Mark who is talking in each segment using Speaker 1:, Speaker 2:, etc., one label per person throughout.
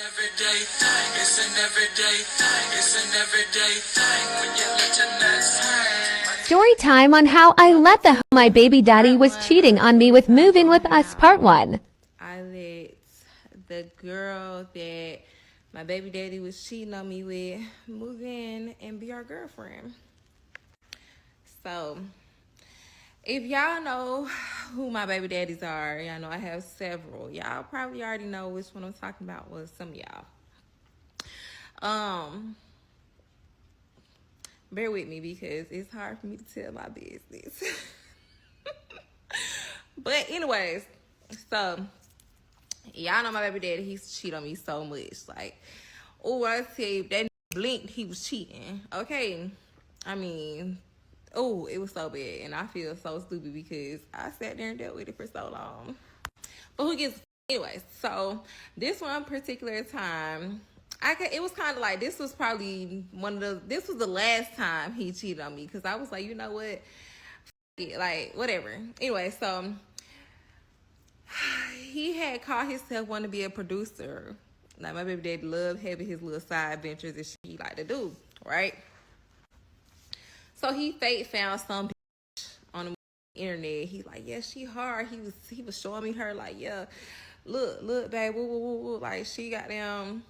Speaker 1: everyday thing. It's an everyday thing. It's an everyday thing when you let your nuts hang.
Speaker 2: Story time on how I let my baby daddy was cheating on me with Move In With Us Part 1.
Speaker 3: I let the girl that my baby daddy was cheating on me with move in and be our girlfriend. So, if y'all know who my baby daddies are, y'all know I have several. Y'all probably already know which one I'm talking about was some of y'all. Bear with me because it's hard for me to tell my business. But anyways, so y'all know my baby daddy, he's cheat on me so much. Like, oh, I tell you, that blinked, he was cheating. Okay. I mean, oh, it was so bad. And I feel so stupid because I sat there and dealt with it for so long. But who gets, anyways, so this one particular time, it was kind of like, this was probably this was the last time he cheated on me. Because I was like, you know what? Like, whatever. Anyway, so he had called himself wanting to be a producer. Like, my baby daddy loved having his little side ventures and shit he like to do, right? So he fake found some bitch on the internet. He like, yeah, she hard. He was showing me her like, yeah, look, babe, woo, woo, woo, woo. Like, she got them,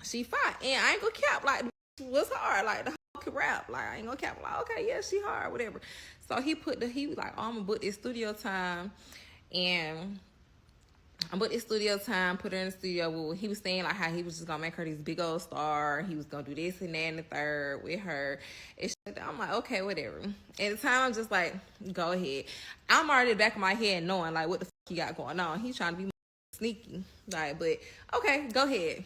Speaker 3: she fought. And I ain't gonna cap, like, the bitch was hard. Like, the whole could rap. Like, I ain't gonna cap, like, okay, yeah, she hard, whatever. So he was like, oh, I'm gonna book this studio time. And I booked this studio time, put her in the studio. Well, he was saying like how he was just gonna make her this big old star. He was gonna do this and that and the third with her. I'm like, okay, whatever. At the time, I'm just like, go ahead. I'm already back in my head knowing like what the fuck he got going on. He's trying to be sneaky, like, but okay, go ahead.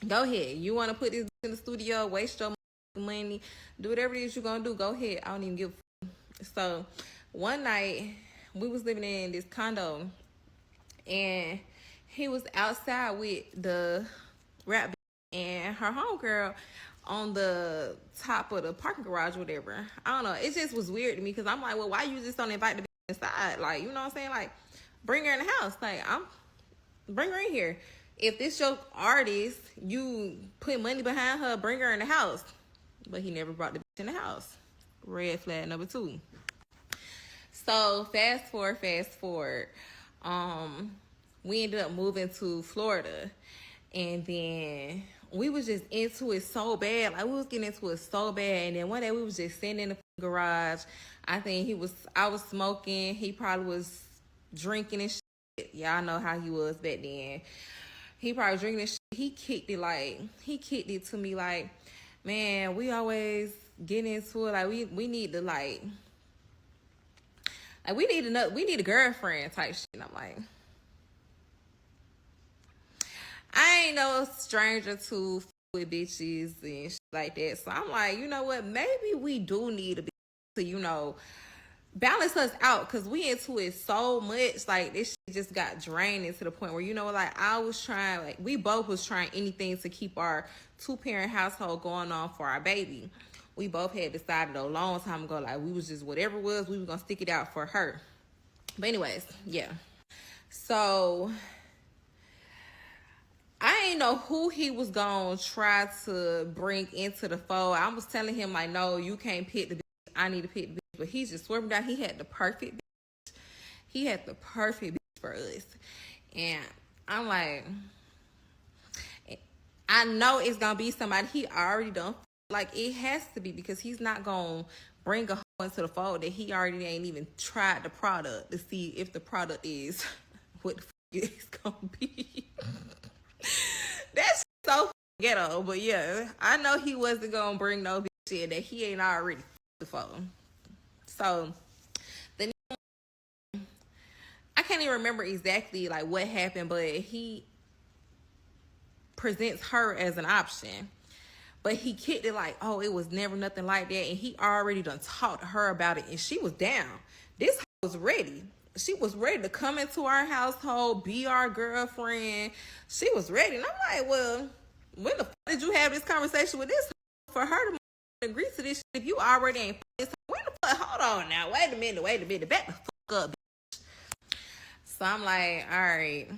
Speaker 3: Go ahead. You want to put this in the studio, waste your money, do whatever it is you're gonna do. Go ahead. I don't even give a fuck. So one night we was living in this condo. And he was outside with the rap and her homegirl on the top of the parking garage or whatever. I don't know. It just was weird to me because I'm like, well, why you just don't invite the bitch inside? Like, you know what I'm saying? Like, bring her in the house. Like, bring her in here. If this your artist, you put money behind her, bring her in the house. But he never brought the bitch in the house. Red flag number 2. So fast forward. We ended up moving to Florida, and then we was just into it so bad. Like, we was getting into it so bad, and then one day we was just sitting in the garage. I was smoking. He probably was drinking and shit. Y'all know how he was back then. He probably drinking and shit. He kicked it to me like, man, we always get into it. Like, we need to we need a girlfriend type shit. And I'm like, I ain't no stranger to with bitches and shit like that. So I'm like, you know what? Maybe we do need a bitch to, you know, balance us out, because we into it so much. Like, this shit just got draining to the point where, you know, like, we both was trying anything to keep our 2-parent household going on for our baby. We both had decided a long time ago, like, we was just, whatever it was, we was gonna stick it out for her. But anyways, yeah. So I ain't know who he was gonna try to bring into the fold. I was telling him like, no, you can't pick the bitch. I need to pick the bitch. But he just swerved down. He had the perfect bitch. He had the perfect bitch for us. And I'm like, I know it's gonna be somebody he already done. Like, it has to be, because he's not gonna bring a hoe into the fold that he already ain't even tried the product to see if the product is what the fuck it's gonna be. That's so ghetto, but yeah, I know he wasn't gonna bring no bitch in that he ain't already before. So I can't even remember exactly like what happened, but he presents her as an option. But he kicked it like, oh, it was never nothing like that. And he already done talked to her about it. And she was down. This was ready. She was ready to come into our household, be our girlfriend. She was ready. And I'm like, well, when the fuck did you have this conversation with this for her to agree to this shit if you already ain't this? When the fuck? Hold on now. Wait a minute. Back the fuck up, bitch. So I'm like, all right.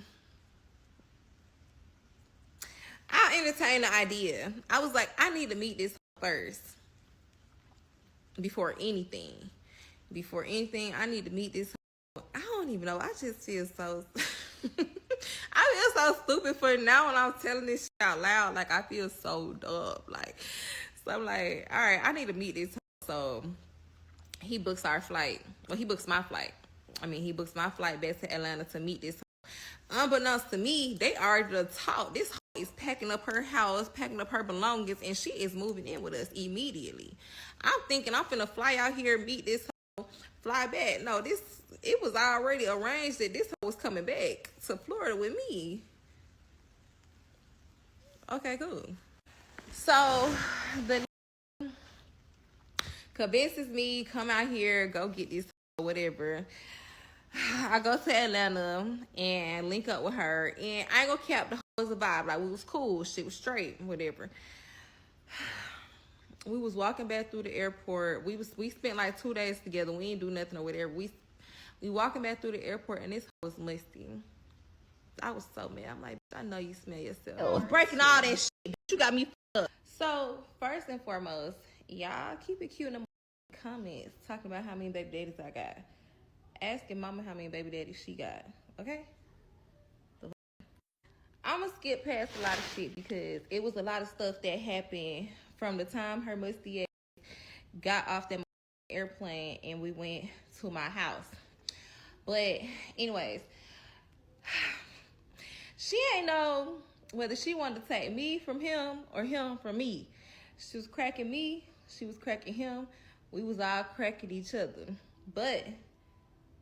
Speaker 3: I entertained the idea. I was like, I need to meet this first before anything. Before anything, I need to meet this. I don't even know. I just feel so. I feel so stupid for now when I'm telling this shit out loud. Like, I feel so dumb. Like, so I'm like, all right, I need to meet this. So he books our flight. Well, he books my flight. I mean, he books my flight back to Atlanta to meet this. Unbeknownst to me, they already talked. This is packing up her house, packing up her belongings, and she is moving in with us immediately. I'm thinking I'm finna fly out here, meet this hoe, fly back. No, it was already arranged that this hoe was coming back to Florida with me. Okay, cool. So the convinces me, come out here, go get this hoe, whatever. I go to Atlanta and link up with her, and I ain't gonna cap, the hoe was a vibe. Like, we was cool, shit was straight, whatever. We was walking back through the airport. We spent like 2 days together. We ain't do nothing or whatever. We walking back through the airport, and this hoe was musty. I was so mad. I'm like, I know you smell yourself. I was breaking all that shit. You got me fucked up. So first and foremost, y'all keep it cute in the comments talking about how many baby daddies I got. Asking mama how many baby daddies she got. Okay? I'm gonna skip past a lot of shit because it was a lot of stuff that happened from the time her musty ass got off that airplane and we went to my house. But anyways, she ain't know whether she wanted to take me from him or him from me. She was cracking me. She was cracking him. We was all cracking each other. But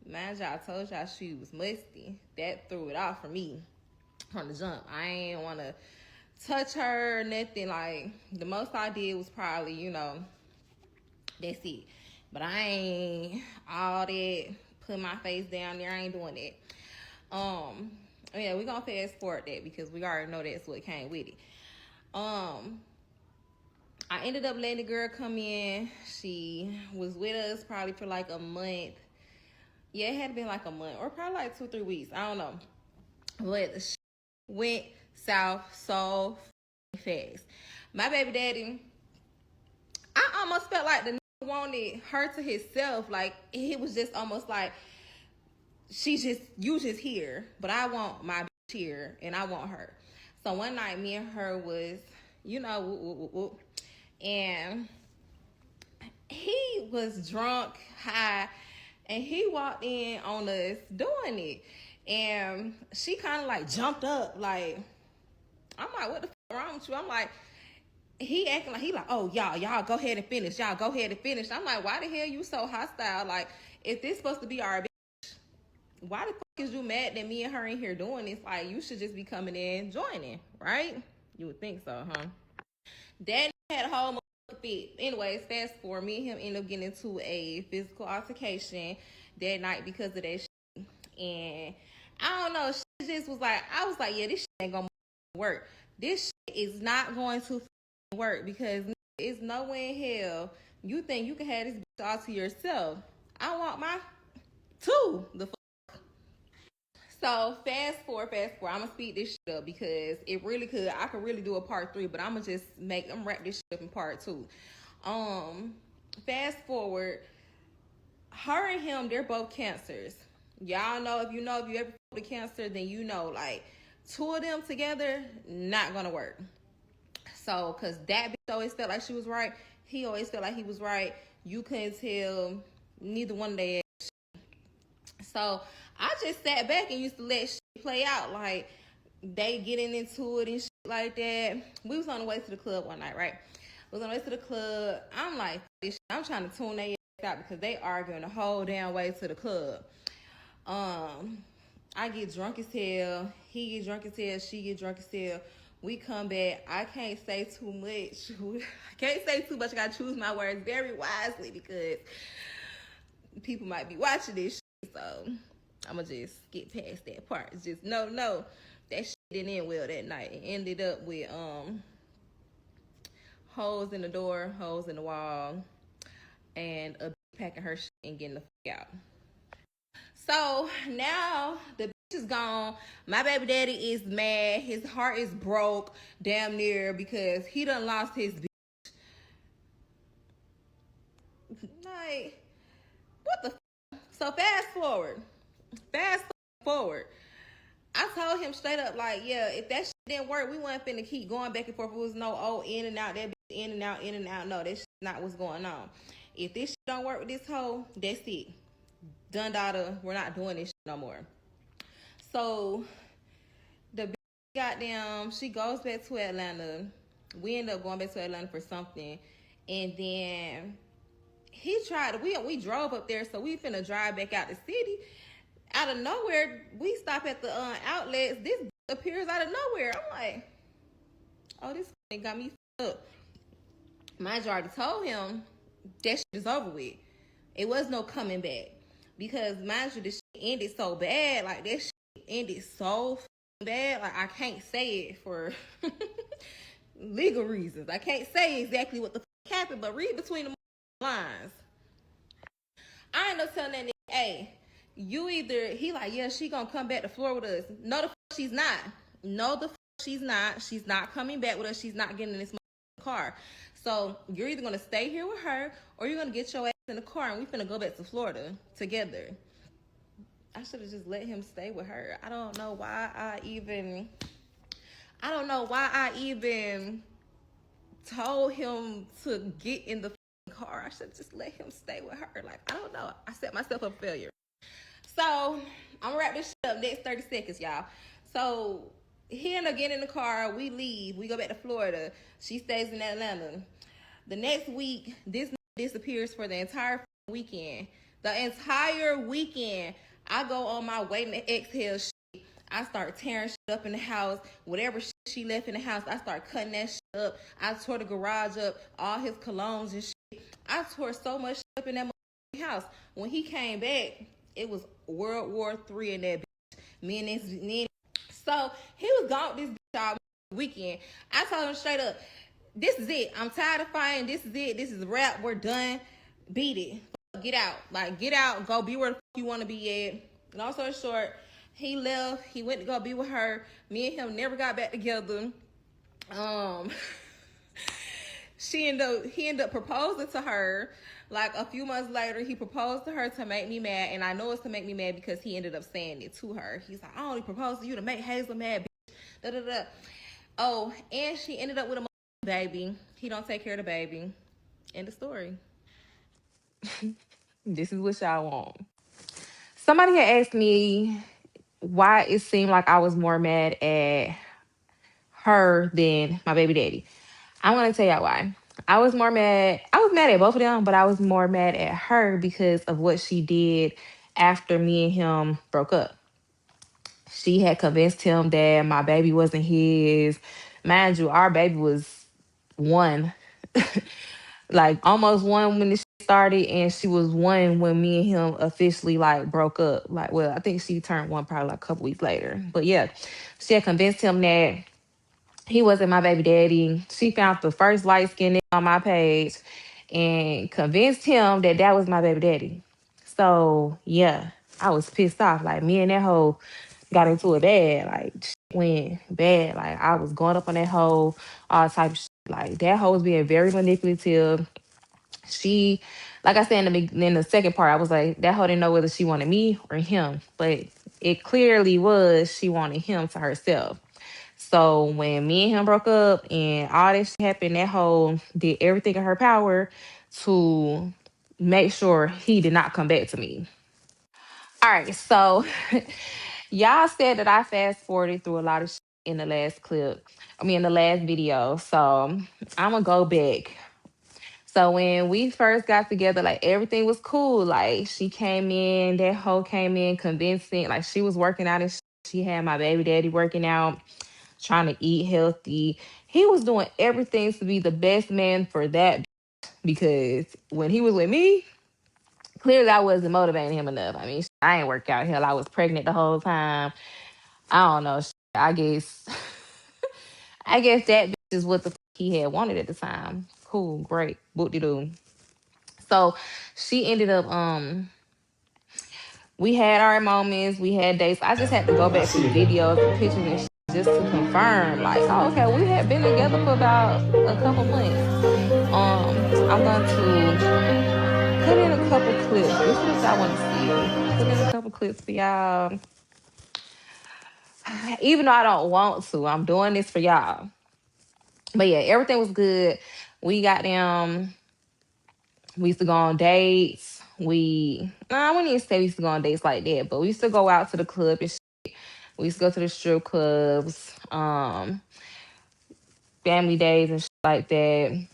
Speaker 3: mind y'all, I told y'all she was musty. That threw it off for me from the jump. I ain't want to touch her, nothing. Like, the most I did was probably, you know, that's it. But I ain't all that, put my face down there. I ain't doing that. Yeah, we gonna fast forward that because we already know that's what came with it. I ended up letting the girl come in. She was with us probably for like a month. Yeah, it had been like a month or probably like 2-3 weeks. I don't know. But the went south so fast. My baby daddy, I almost felt like the nigga wanted her to himself. Like, it was just almost like, you just here, but I want my bitch here and I want her. So one night me and her was, you know, whoop, whoop, and he was drunk, high, and he walked in on us doing it. And she kind of like jumped up, like, I'm like, what the fuck wrong with you? I'm like, he acting like, he like, oh, y'all go ahead and finish. Y'all go ahead and finish. I'm like, why the hell you so hostile? Like, if this supposed to be our bitch, why the fuck is you mad that me and her ain't here doing this? Like, you should just be coming in, joining, right? You would think so, huh? Dad had a whole fit. Anyways, fast forward, me and him ended up getting into a physical altercation that night because of that shit. And I don't know, she just was like, I was like, yeah, this shit ain't gonna work. This shit is not going to work because it's no way in hell you think you can have this bitch all to yourself. I want my two. The fuck. So fast forward. I'm gonna speed this shit up because it really could. I could really do a part 3, but I'm gonna just wrap this shit up in part 2. Fast forward. Her and him, they're both cancers. Y'all know if you ever the cancer, then you know, like, 2 of them together, not gonna work. So, cause that bitch always felt like she was right. He always felt like he was right. You couldn't tell neither one of them. So I just sat back and used to let shit play out. Like, they getting into it and shit like that. We was on the way to the club one night, right? We was on the way to the club. I'm like, this shit, I'm trying to tune their ass out because they arguing the whole damn way to the club. I get drunk as hell. He get drunk as hell. She get drunk as hell. We come back. I can't say too much. I can't say too much. I gotta choose my words very wisely because people might be watching this shit. So I'm gonna just get past that part. It's just no, that shit didn't end well that night. It ended up with holes in the door, holes in the wall, and a bitch packing her shit and getting the fuck out. So now the is gone. My baby daddy is mad. His heart is broke, damn near, because he done lost his bitch. Like, what the So fast forward. Fast forward. I told him straight up, like, yeah, if that shit didn't work, we wasn't finna keep going back and forth. It was no, oh, in and out, that bitch, in and out, in and out. No, that's not what's going on. If this shit don't work with this hoe, that's it. Done, daughter. We're not doing this shit no more. So, the bitch, goddamn, she goes back to Atlanta. We end up going back to Atlanta for something. And then he tried, we drove up there, so we finna drive back out the city. Out of nowhere, we stop at the outlets. This appears out of nowhere. I'm like, oh, this got me up. Mind you, I already told him that shit is over with. It was no coming back. Because, mind you, this shit ended so bad. Like, that shit ended so bad. Like, I can't say it for legal reasons. I can't say exactly what the happened, but read between the lines. I end up telling that nigga, hey, you either, he like, yeah, she gonna come back to Florida with us. No, the she's not. No, the she's not. She's not coming back with us. She's not getting in this car. So you're either gonna stay here with her, or you're gonna get your ass in the car, and we finna go back to Florida together. I should have just let him stay with her. I don't know why I even told him to get in the car. I should just let him stay with her. Like, I don't know. I set myself up failure. So I'm gonna wrap this shit up next 30 seconds, y'all. So he ended up getting in the car. We leave. We go back to Florida. She stays in Atlanta. The next week, this disappears for the entire weekend. The entire weekend, I go on my waiting to exhale shit. I start tearing shit up in the house. Whatever shit she left in the house, I start cutting that shit up. I tore the garage up, all his colognes and shit. I tore so much shit up in that house. When he came back, it was World War III in that bitch. Me and this. So he was gone this bitch all weekend. I told him straight up, this is it. I'm tired of fighting. This is it. This is a wrap. We're done. Beat it. Get out. Like, get out. Go be where the fuck you want to be at. Long story short, he left. He went to go be with her. Me and him never got back together. He ended up proposing to her. Like, a few months later, he proposed to her to make me mad. And I know it's to make me mad because he ended up saying it to her. He's like, I only proposed to you to make Hazel mad, bitch. Da, da, da. Oh, and she ended up with a baby. He don't take care of the baby. End of story. This is what y'all want. Somebody had asked me why it seemed like I was more mad at her than my baby daddy. I want to tell y'all why. I was mad at both of them, but I was more mad at her because of what she did after me and him broke up. She had convinced him that my baby wasn't his. Mind you, our baby was one. Like, almost one when this started, and she was one when me and him officially like broke up. Like, well, I think she turned one probably like a couple weeks later. But yeah, she had convinced him that he wasn't my baby daddy. She found the first light skin on my page and convinced him that that was my baby daddy. So yeah, I was pissed off. Like, me and that hoe got into it bad. Like, went bad. Like, I was going up on that hoe, all type of shit. Like, that hoe was being very manipulative. She, like I said in the second part, I was like, that hoe didn't know whether she wanted me or him. But it clearly was she wanted him to herself. So when me and him broke up and all this shit happened, that hoe did everything in her power to make sure he did not come back to me. All right, so y'all said that I fast forwarded through a lot of shit in the last clip. In the last video. So I'm gonna go back. So when we first got together, like, everything was cool. Like, she came in, that hoe came in convincing, like, she was working out and she had my baby daddy working out, trying to eat healthy. He was doing everything to be the best man for that, because when he was with me, clearly I wasn't motivating him enough. I ain't work out. Hell, I was pregnant the whole time. I don't know. I guess I guess that is what the he had wanted at the time. Cool, great, boop-de-doo. So she ended up We had our moments, we had dates. I just had to go back through videos and pictures and just to confirm, like, oh, okay, we had been together for about a couple months. I'm going to put in a couple clips. This is what y'all want to see. Put in a couple clips for y'all. Even though I don't want to, I'm doing this for y'all. But yeah, everything was good. We got them. We used to go on dates. I wouldn't even say we used to go on dates like that, but we used to go out to the club and shit. We used to go to the strip clubs, family days and shit like that.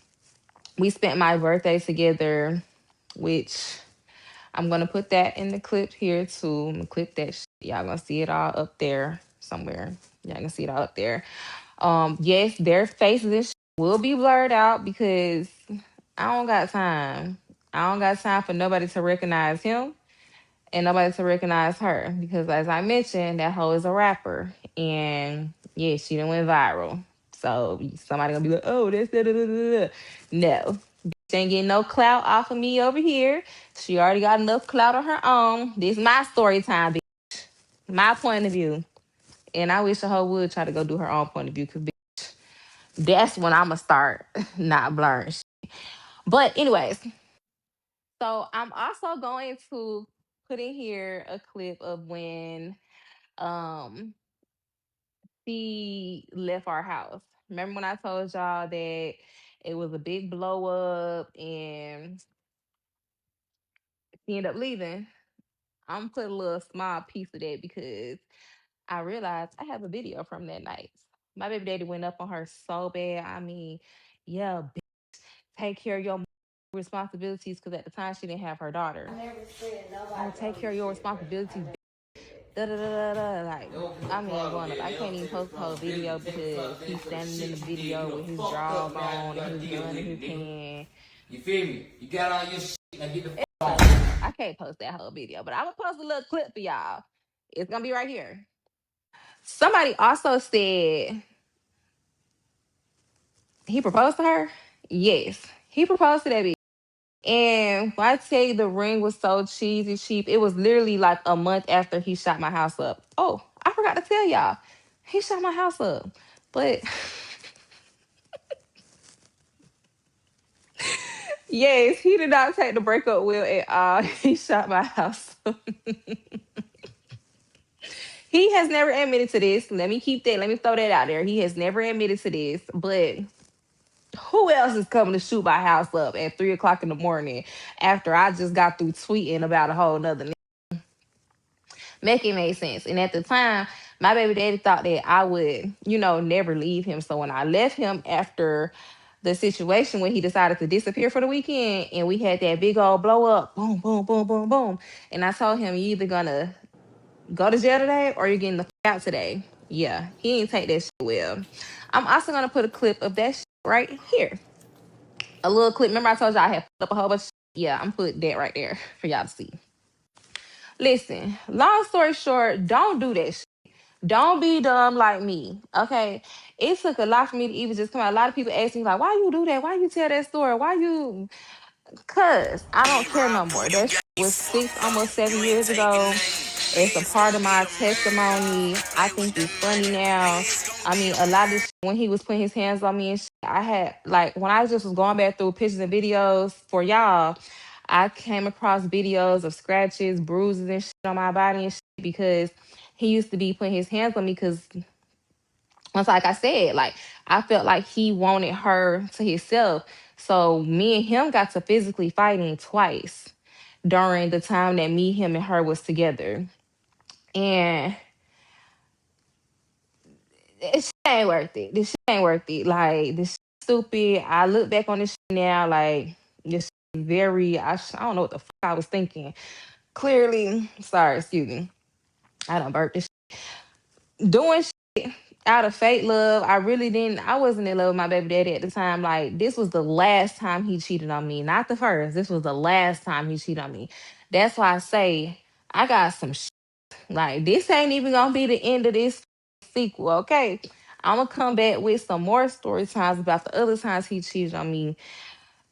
Speaker 3: We spent my birthday together, which I'm gonna put that in the clip here too. I'm gonna clip that shit. Y'all gonna see it all up there somewhere. Y'all gonna see it all up there. Yes, their faces and shit will be blurred out because I don't got time. I don't got time for nobody to recognize him and nobody to recognize her because, as I mentioned, that hoe is a rapper, and yeah, she done went viral. So somebody gonna be like, "Oh, that's da da da da da." No, she ain't getting no clout off of me over here. She already got enough clout on her own. This my story time, bitch. My point of view, and I wish a hoe would try to go do her own point of view because that's when I'ma start not blurring. But anyways, so I'm also going to put in here a clip of when um she left our house. Remember when I told y'all that it was a big blow up and she ended up leaving? I'm gonna put a little small piece of that because I realized I have a video from that night. My baby daddy went up on her so bad. I mean, yeah, take care of your responsibilities because at the time she didn't have her daughter. Oh, take care of your responsibilities. Da, da, da, da, da. Like, I mean, going up. I can't even post the whole video because he's standing in the video with his drawers on and his gun in his hand.
Speaker 1: You feel me? You got all your shit. Now get the fuck
Speaker 3: I can't post that whole video, but I'm gonna post a little clip for y'all. It's gonna be right here. Somebody also said he proposed to her. Yes, he proposed to that bitch. And when I tell you the ring was so cheesy cheap, it was literally like a month after he shot my house up. Oh, I forgot to tell y'all. He shot my house up. But yes, he did not take the breakup well at all. He shot my house up. He has never admitted to this. Let me keep that. Let me throw that out there. He has never admitted to this. But who else is coming to shoot my house up at 3 o'clock in the morning after I just got through tweeting about a whole nother? Make it make sense. And at the time, my baby daddy thought that I would, never leave him. So when I left him after the situation when he decided to disappear for the weekend and we had that big old blow up, boom, boom, boom, boom, boom. And I told him, you either gonna go to jail today or you're getting the out today. Yeah, he didn't take that shit well. I'm also gonna put a clip of that shit right here. A little clip. Remember I told y'all I had put up a whole bunch of shit? Yeah, I'm putting that right there for y'all to see. Listen, long story short, don't do that shit. Don't be dumb like me. Okay. It took a lot for me to even just come out. A lot of people ask me, like, why you do that? Why you tell that story? Why you cause I don't care no more. That shit was 6, almost 7 years ago. It's a part of my testimony. I think it's funny now. I mean, a lot of shit, when he was putting his hands on me and shit, I had like when I just was going back through pictures and videos for y'all, I came across videos of scratches, bruises, and shit on my body and shit because he used to be putting his hands on me because once, like I said, like I felt like he wanted her to himself. So me and him got to physically fighting twice during the time that me, him, and her was together. And this shit ain't worth it. This shit ain't worth it. Like this shit stupid. I look back on this shit now, like this shit is very. I don't know what the fuck I was thinking. Clearly, sorry, excuse me. I don't burp this shit. Doing shit out of fake love. I really didn't. I wasn't in love with my baby daddy at the time. Like this was the last time he cheated on me, not the first. This was the last time he cheated on me. That's why I say I got some like this ain't even gonna be the end of this sequel, okay? I'm gonna come back with some more story times about the other times he cheated on me.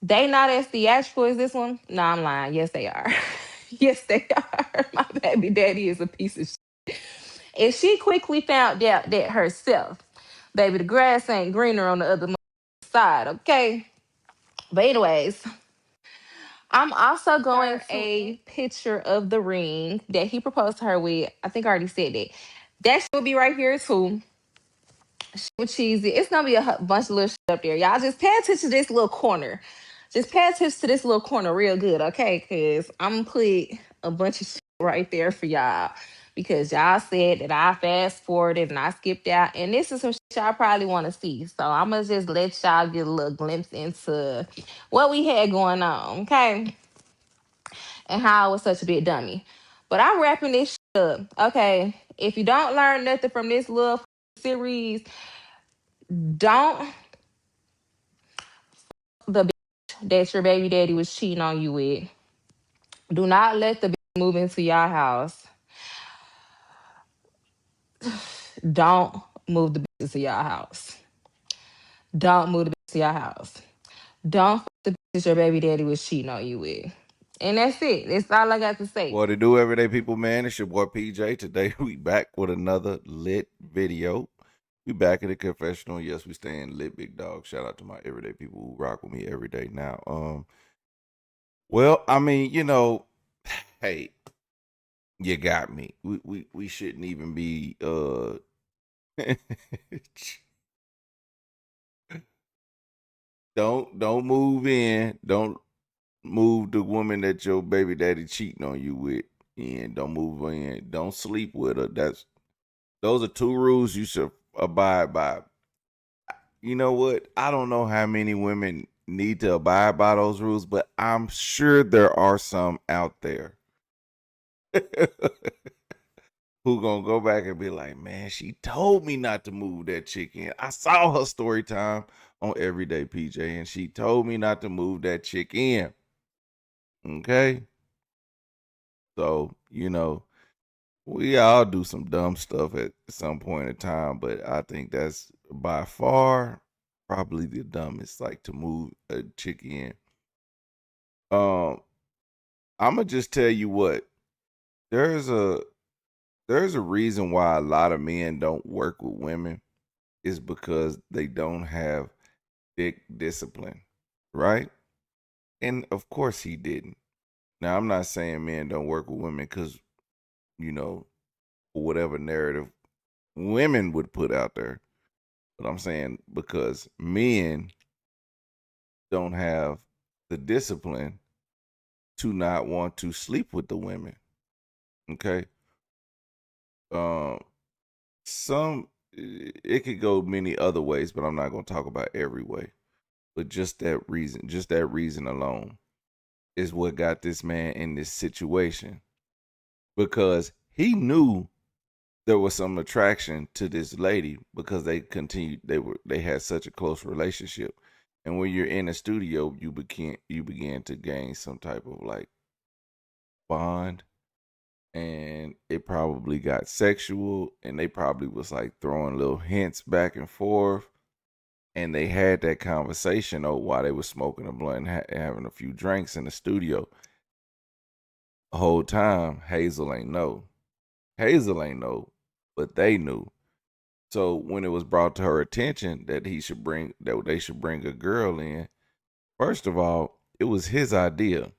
Speaker 3: They not as theatrical as this one. No, I'm lying. Yes, they are. Yes, they are. My baby daddy is a piece of shit. And she quickly found out that herself. Baby, the grass ain't greener on the other side, okay? But anyways, I'm also going a picture of the ring that he proposed to her with. I think I already said that. That shit will be right here too. With cheesy. It's gonna be a bunch of little shit up there. Y'all just pay attention to this little corner. Just pay attention to this little corner real good, okay? Cause I'm gonna put a bunch of shit right there for y'all. Because y'all said that I fast forwarded and I skipped out. And this is some shit y'all probably want to see. So I'm gonna just let y'all get a little glimpse into what we had going on, okay? And how I was such a big dummy. But I'm wrapping this shit up, okay? If you don't learn nothing from this little series, don't the bitch that your baby daddy was cheating on you with. Do not let the bitch move into your house. Don't move the bitch into your house. Don't move the bitch to your house. Don't fuck the bitch your baby daddy was cheating on you with. And that's it. That's all I got to say.
Speaker 4: What to do, everyday people, man? It's your boy PJ. Today we back with another lit video. We back in the confessional. Yes, we staying lit, big dog. Shout out to my everyday people who rock with me every day. Now, well, I mean, hey, you got me. We shouldn't even be don't move in. Don't move the woman that your baby daddy cheating on you with. And don't move in. Don't sleep with her. Those are two rules you should abide by. You know what? I don't know how many women need to abide by those rules, but I'm sure there are some out there who gonna go back and be like, man, she told me not to move that chick in. I saw her story time on Everyday PJ, and she told me not to move that chick in. Okay? So, we all do some dumb stuff at some point in time, but I think that's by far probably the dumbest, like to move a chick in. I'ma just tell you what, there's a there's a reason why a lot of men don't work with women is because they don't have dick discipline, right? And of course he didn't. Now I'm not saying men don't work with women because, for whatever narrative women would put out there. But I'm saying because men don't have the discipline to not want to sleep with the women. Okay. Um, it could go many other ways, but I'm not gonna talk about every way. But just that reason alone is what got this man in this situation. Because he knew there was some attraction to this lady because they had such a close relationship. And when you're in a studio, you began to gain some type of like bond, and it probably got sexual, and they probably was like throwing little hints back and forth, and they had that conversation while they were smoking a blunt and having a few drinks in the studio. The whole time Hazel ain't know, but they knew. So when it was brought to her attention that they should bring a girl in, first of all, it was his idea.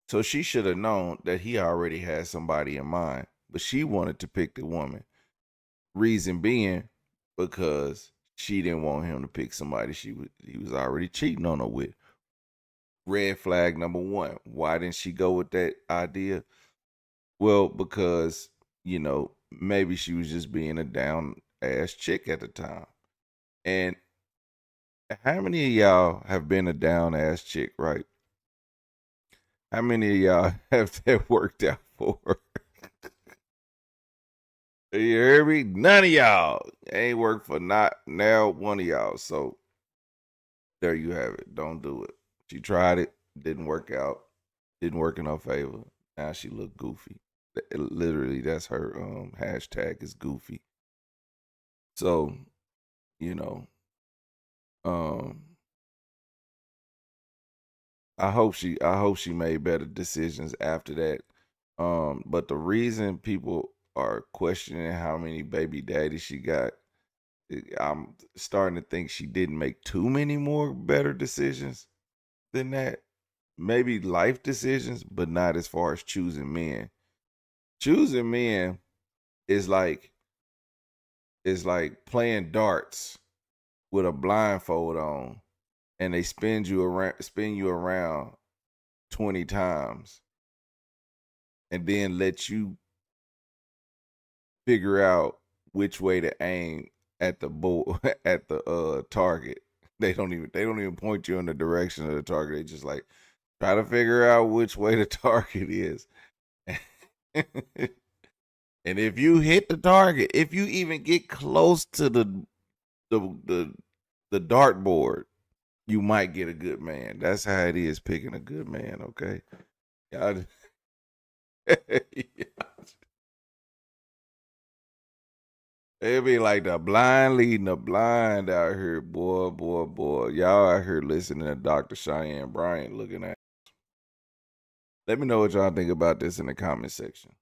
Speaker 4: So she should have known that he already had somebody in mind, but she wanted to pick the woman. Reason being because she didn't want him to pick somebody he was already cheating on her with. Red flag number one. Why didn't she go with that idea? Well, because, maybe she was just being a down ass chick at the time. And how many of y'all have been a down ass chick, right? How many of y'all have that worked out for? You hear me? None of y'all ain't worked for not now one of y'all. So there you have it. Don't do it. She tried it, didn't work out, didn't work in her favor. Now she look goofy. Literally, that's her hashtag is goofy. So, you know, um, I hope she made better decisions after that. But the reason people are questioning how many baby daddies she got, I'm starting to think she didn't make too many more better decisions than that. Maybe life decisions, but not as far as choosing men. Choosing men is like playing darts with a blindfold on, and they spin you around 20 times, and then let you figure out which way to aim at the bull at the target. They don't even point you in the direction of the target. They just like try to figure out which way the target is. And if you hit the target, if you even get close to the the dartboard, you might get a good man. That's how it is picking a good man, okay? Y'all, it be like the blind leading the blind out here, boy, boy, boy. Y'all out here listening to Dr. Cheyenne Bryant looking at. Let me know what y'all think about this in the comment section.